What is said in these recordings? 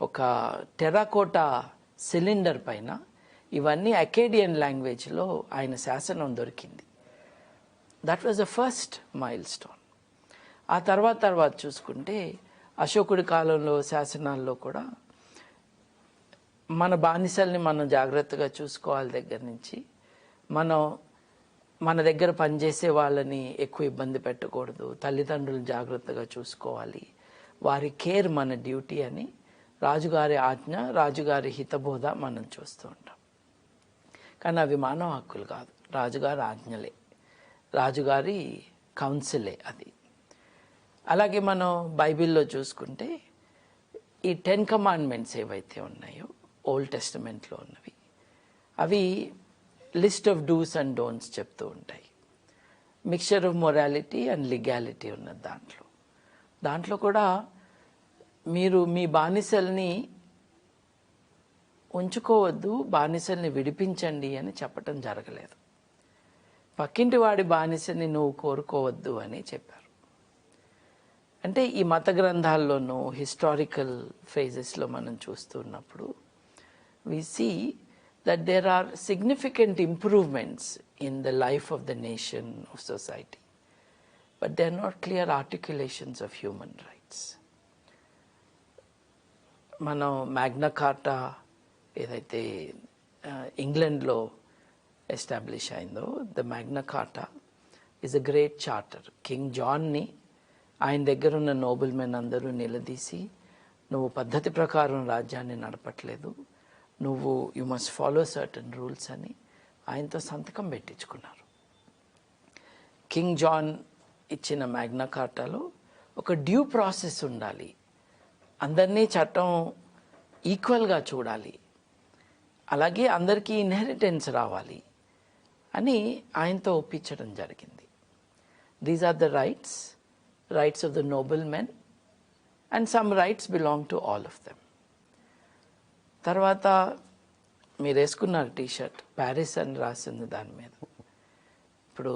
ఒక terracotta cylinder పైన ఇవన్నీ అకేడియన్ లాంగ్వేజ్లో ఆయన శాసనం దొరికింది. That was the first mile stone. ఆ తర్వాత చూసుకుంటే అశోకుడి కాలంలో శాసనాల్లో కూడా మన బానిసల్ని మనం జాగ్రత్తగా చూసుకోవాలి దగ్గర నుంచి మన దగ్గర పనిచేసే వాళ్ళని ఎక్కువ ఇబ్బంది పెట్టకూడదు, తల్లిదండ్రులు జాగ్రత్తగా చూసుకోవాలి, వారి కేర్ మన డ్యూటీ అని రాజుగారి ఆజ్ఞ, రాజుగారి హితబోధ మనం చూస్తూ ఉంటాం. కానీ అవి మానవ హక్కులు కాదు, రాజుగారి ఆజ్ఞలే, రాజుగారి కౌన్సిలే అది. అలాగే మనం బైబిల్లో చూసుకుంటే ఈ 10 కమాండ్మెంట్స్ ఏవైతే ఉన్నాయో ఓల్డ్ టెస్టమెంట్లో ఉన్నవి, అవి list of dos and don'ts చెప్తూ ఉంటాయి. Mixture of morality and legality ఉన్నది దాంట్లో కూడా మీరు మీ బానిసల్ని ఉంచుకోవద్దు, బానిసల్ని విడిపించండి అని చెప్పటం జరగలేదు. పక్కింటి వాడి బానిసని నువ్వు కోరుకోవద్దు అని చెప్పారు. అంటే ఈ మత గ్రంథాల్లోనూ హిస్టారికల్ ఫేజెస్లో మనం చూస్తున్నప్పుడు we see that there are significant improvements in the life of the nation, of society, but they are not clear articulations of human rights. మనం మ్యాగ్నా కార్టా ఏదైతే ఇంగ్లాండ్లో ఎస్టాబ్లిష్ అయిందో, the Magna Carta is a great charter. King జాన్ని ఆయన దగ్గర ఉన్న నోబెల్మెన్ అందరూ నిలదీసి, నువ్వు పద్ధతి ప్రకారం రాజ్యాన్ని నడపట్లేదు, you must follow certain rules అని ఆయనతో సంతకం పెట్టించుకున్నారు. కింగ్ జాన్ ఇచ్చిన మ్యాగ్నా కార్టాలో ఒక డ్యూ ప్రాసెస్ ఉండాలి, అందరినీ చట్టం ఈక్వల్గా చూడాలి, అలాగే అందరికీ ఇన్హెరిటెన్స్ రావాలి అని ఆయనతో ఒప్పించడం జరిగింది. These are the rights of the noblemen and some rights belong to all of them. తర్వాత మీరు వేసుకున్నారు టీషర్ట్, ప్యారిస్ అని రాసింది దాని మీద. ఇప్పుడు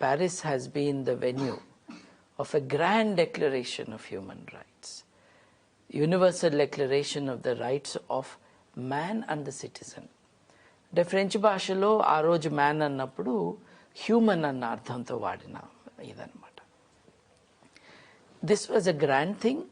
Paris has been the venue of a grand declaration of human rights, universal declaration of the rights of man and the citizen. అంటే French భాషలో ఆ రోజు మ్యాన్ అన్నప్పుడు హ్యూమన్ అన్న అర్థంతో వాడిన ఇదనమాట. This was a grand thing